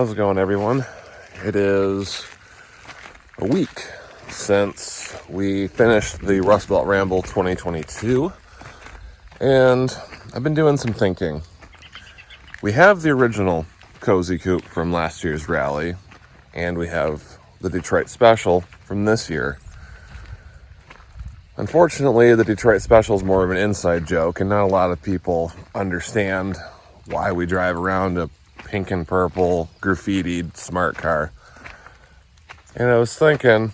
How's it going, everyone? It is a week since we finished the Rust Belt Ramble 2022, and I've been doing some thinking. We have the original Cozy Coupe from last year's rally, and we have the Detroit Special from this year. Unfortunately, the Detroit Special is more of an inside joke, and not a lot of people understand why we drive around a pink and purple graffitied smart car. And I was thinking,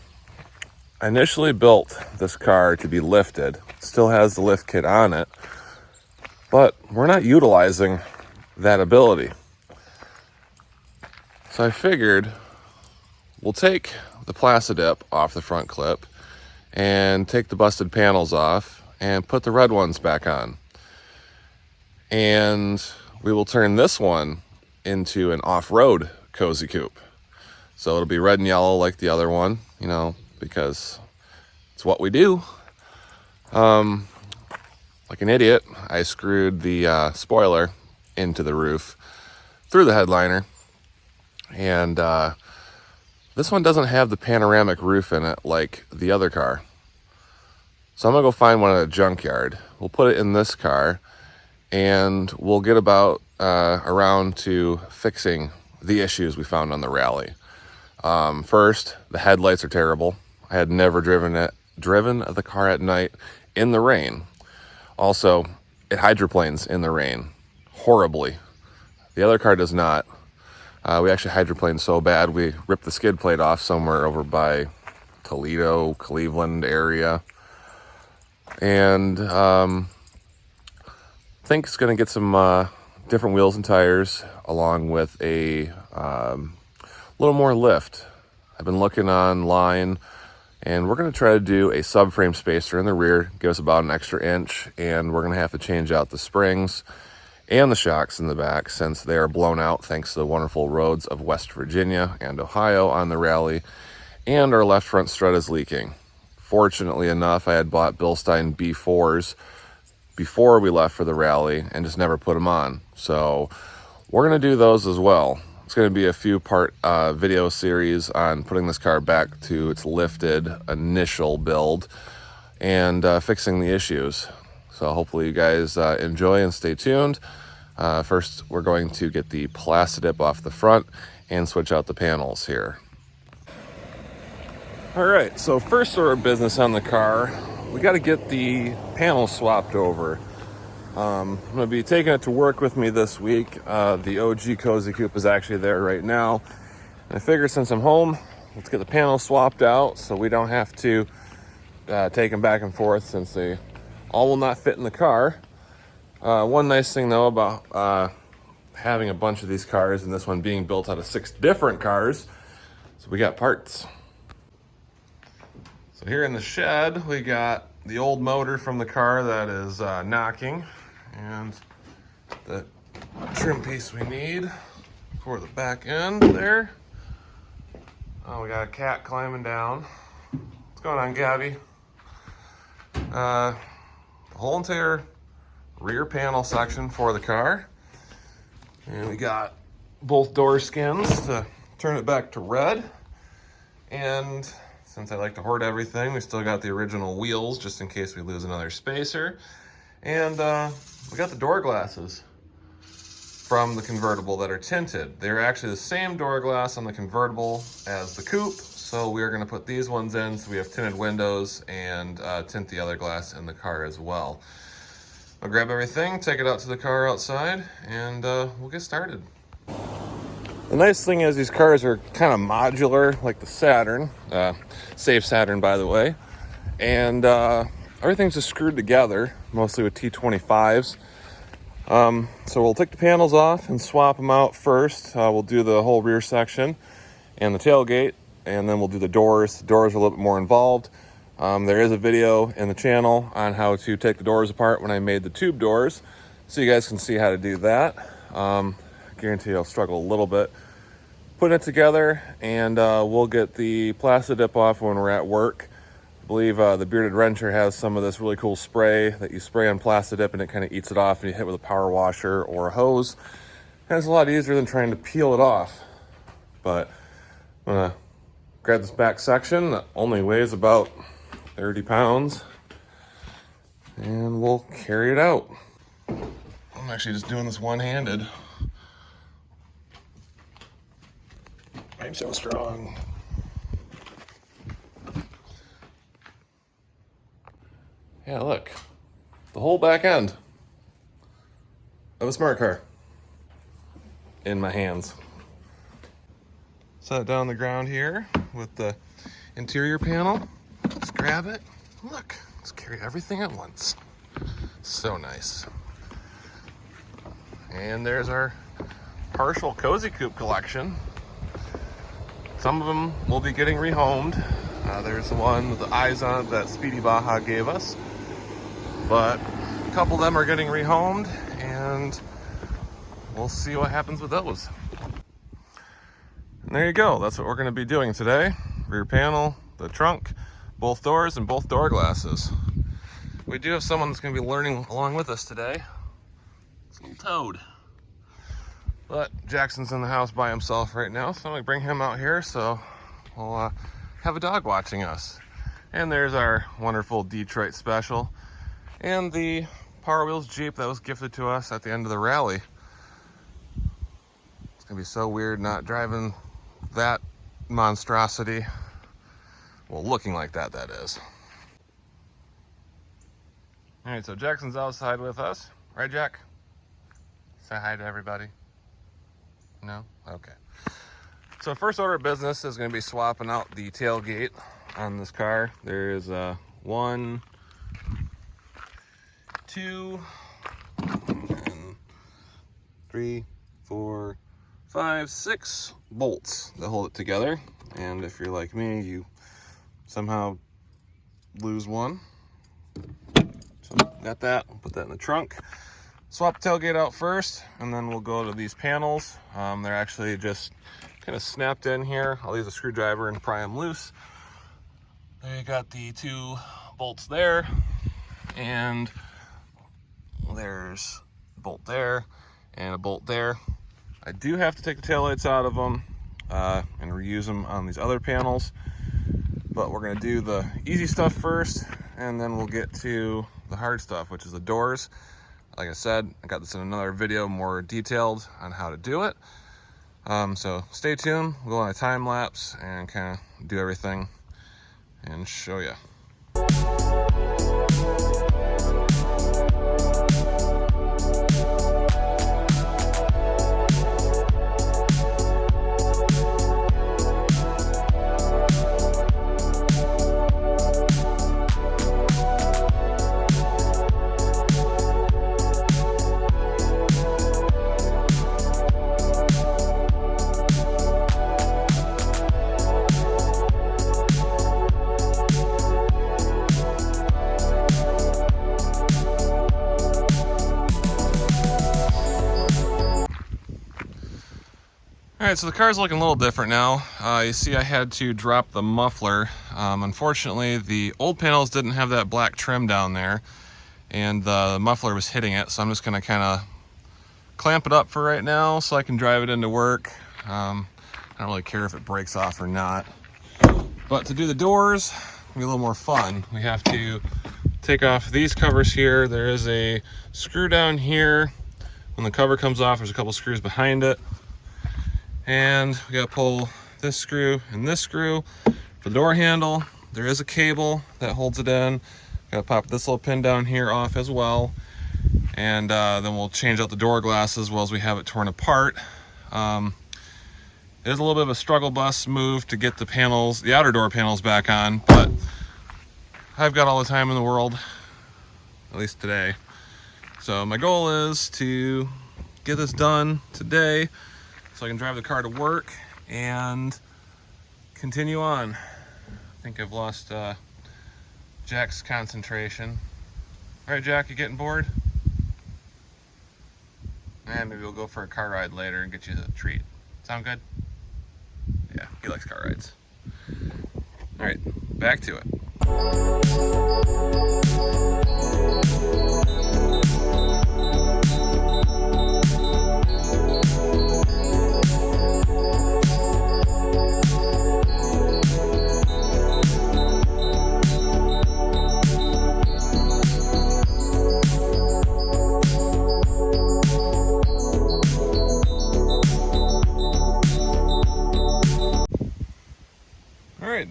I initially built this car to be lifted. It still has the lift kit on it, but we're not utilizing that ability. So I figured we'll take the Plastidip off the front clip and take the busted panels off and put the red ones back on. And we will turn this one into an off-road Cozy Coupe. So it'll be red and yellow like the other one, because it's what we do. Like an idiot, I screwed the spoiler into the roof through the headliner. And this one doesn't have the panoramic roof in it like the other car. So I'm gonna go find one at a junkyard. We'll put it in this car and we'll get about around to fixing the issues we found on the rally. First, the headlights are terrible. I had never driven the car at night in the rain. Also, it hydroplanes in the rain horribly. The other car does not. We actually hydroplaned so bad we ripped the skid plate off somewhere over by Toledo, Cleveland area. And I think it's going to get some different wheels and tires along with a little more lift. I've been looking online, and we're going to try to do a subframe spacer in the rear, give us about an extra inch, and we're going to have to change out the springs and the shocks in the back since they are blown out thanks to the wonderful roads of West Virginia and Ohio on the rally, and our left front strut is leaking. Fortunately enough, I had bought Bilstein B4s before we left for the rally and just never put them on. So we're going to do those as well. It's going to be a few-part video series on putting this car back to its lifted initial build and fixing the issues. So hopefully you guys enjoy and stay tuned. First, we're going to get the Plastidip off the front and switch out the panels here. All right, so first order of business on the car, we got to get the panels swapped over. I'm going to be taking it to work with me this week. The OG Cozy Coupe is actually there right now. And I figured since I'm home, let's get the panels swapped out so we don't have to take them back and forth since they all will not fit in the car. One nice thing though about having a bunch of these cars and this one being built out of 6 different cars, so we got parts. So here in the shed, we got the old motor from the car that is knocking, and the trim piece we need for the back end there. Oh, we got a cat climbing down. What's going on, Gabby? The whole entire rear panel section for the car. And we got both door skins to turn it back to red. And since I like to hoard everything, we still got the original wheels just in case we lose another spacer. And we got the door glasses from the convertible that are tinted. They're actually the same door glass on the convertible as the coupe, so we're going to put these ones in so we have tinted windows and tint the other glass in the car as well. I'll grab everything, take it out to the car outside, and we'll get started. The nice thing is these cars are kind of modular, like the Saturn. Safe Saturn, by the way. And everything's just screwed together, mostly with T25s. So we'll take the panels off and swap them out first. We'll do the whole rear section and the tailgate, and then we'll do the doors. The doors are a little bit more involved. There is a video in the channel on how to take the doors apart when I made the tube doors, so you guys can see how to do that. Guarantee I'll struggle a little bit putting it together, and we'll get the Plastidip off when we're at work. I believe the Bearded Wrencher has some of this really cool spray that you spray on Plastidip and it kind of eats it off, and you hit with a power washer or a hose. And it's a lot easier than trying to peel it off. but I'm gonna grab this back section that only weighs about 30 pounds and we'll carry it out. I'm actually just doing this one-handed. I'm so strong. Yeah, look, the whole back end of a smart car in my hands. Set it down on the ground here with the interior panel. Let's grab it. Look, let's carry everything at once. So nice. And there's our partial Cozy Coupe collection. Some of them will be getting rehomed. There's the one with the eyes on it that Speedy Baja gave us. But a couple of them are getting rehomed, and we'll see what happens with those. And there you go. That's what we're going to be doing today. Rear panel, the trunk, both doors, and both door glasses. We do have someone that's going to be learning along with us today. It's a little Toad. But Jackson's in the house by himself right now, so I'm going to bring him out here so we'll have a dog watching us. And there's our wonderful Detroit Special and the Power Wheels Jeep that was gifted to us at the end of the rally. It's going to be so weird not driving that monstrosity. Well, looking like that is. All right, so Jackson's outside with us. Right, Jack? Say hi to everybody. No? Okay. So first order of business is going to be swapping out the tailgate on this car. There is 1, 2, and 3, 4, 5, 6 bolts that hold it together. And if you're like me, you somehow lose one. So got that. We'll put that in the trunk. Swap the tailgate out first, and then we'll go to these panels. They're actually just kind of snapped in here. I'll use a screwdriver and pry them loose. There you got the 2 bolts there, and there's a bolt there and a bolt there. I do have to take the taillights out of them and reuse them on these other panels, but we're going to do the easy stuff first, and then we'll get to the hard stuff, which is the doors. Like I said, I got this in another video more detailed on how to do it. So stay tuned. We'll go on a time lapse and kind of do everything and show you. All right, so the car's looking a little different now. You see I had to drop the muffler. Unfortunately, the old panels didn't have that black trim down there, and the muffler was hitting it, so I'm just gonna kind of clamp it up for right now so I can drive it into work. I don't really care if it breaks off or not. But to do the doors, it'll be a little more fun. We have to take off these covers here. There is a screw down here. When the cover comes off, there's a couple screws behind it. And we gotta pull this screw and this screw. For the door handle, there is a cable that holds it in. Gotta pop this little pin down here off as well. And then we'll change out the door glass as well as we have it torn apart. It is a little bit of a struggle bus move to get the panels, the outer door panels back on, but I've got all the time in the world, at least today. So my goal is to get this done today so I can drive the car to work and continue on. I think I've lost Jack's concentration. All right, Jack, you getting bored? And maybe we'll go for a car ride later and get you a treat. Sound good? Yeah, he likes car rides. All right, back to it.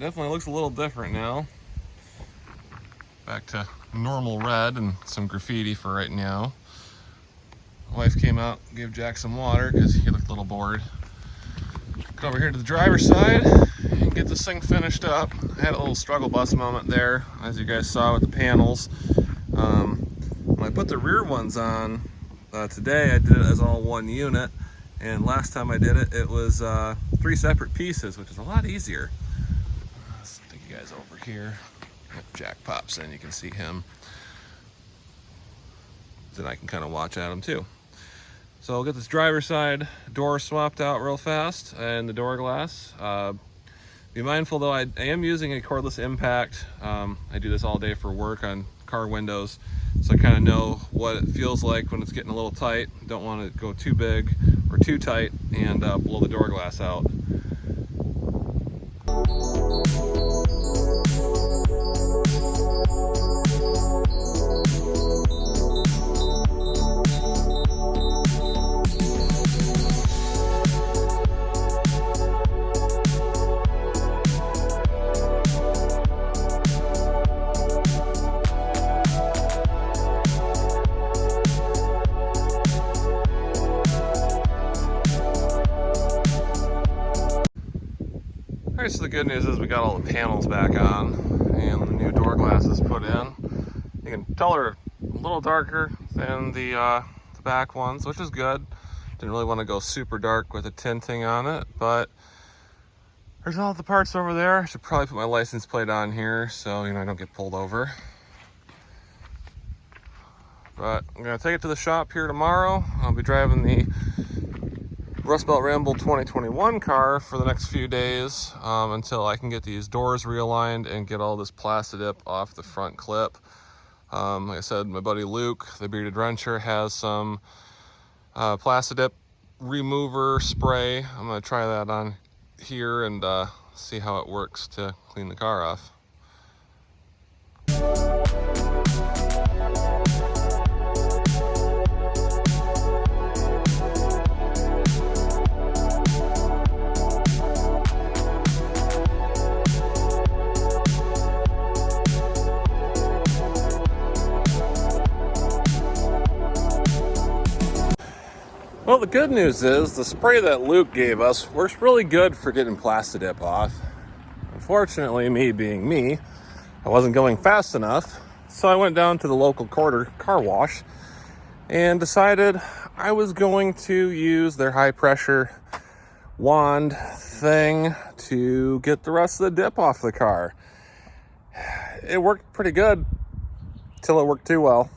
definitely looks a little different now. Back to normal red and some graffiti for right now. Wife came out, gave Jack some water because he looked a little bored. Go over here to the driver's side and get this thing finished up. I had a little struggle bus moment there, as you guys saw with the panels. When I put the rear ones on today, I did it as all one unit, and last time I did it, it was 3 separate pieces, which is a lot easier. Let's take you guys over here. If Jack pops in, you can see him. Then I can kind of watch at him too. So I'll get this driver's side door swapped out real fast and the door glass. Be mindful though, I am using a cordless impact. I do this all day for work on car windows, so I kind of know what it feels like when it's getting a little tight. Don't want it to go too big or too tight and blow the door glass out. Alright, so the good news is we got all the panels back on and the new door glass is put in. You can tell they're a little darker than the back ones, which is good. Didn't really want to go super dark with the tinting on it, but there's all the parts over there. I should probably put my license plate on here so I don't get pulled over. But I'm going to take it to the shop here tomorrow. I'll be driving the Rust Belt Ramble 2021 car for the next few days until I can get these doors realigned and get all this Plastidip off the front clip. Like I said, my buddy Luke, the Bearded Wrencher, has some Plastidip remover spray. I'm going to try that on here and see how it works to clean the car off. Well, the good news is the spray that Luke gave us works really good for getting Plastidip off. Unfortunately, me being me, I wasn't going fast enough, so I went down to the local car wash and decided I was going to use their high pressure wand thing to get the rest of the dip off the car. It worked pretty good till it worked too well.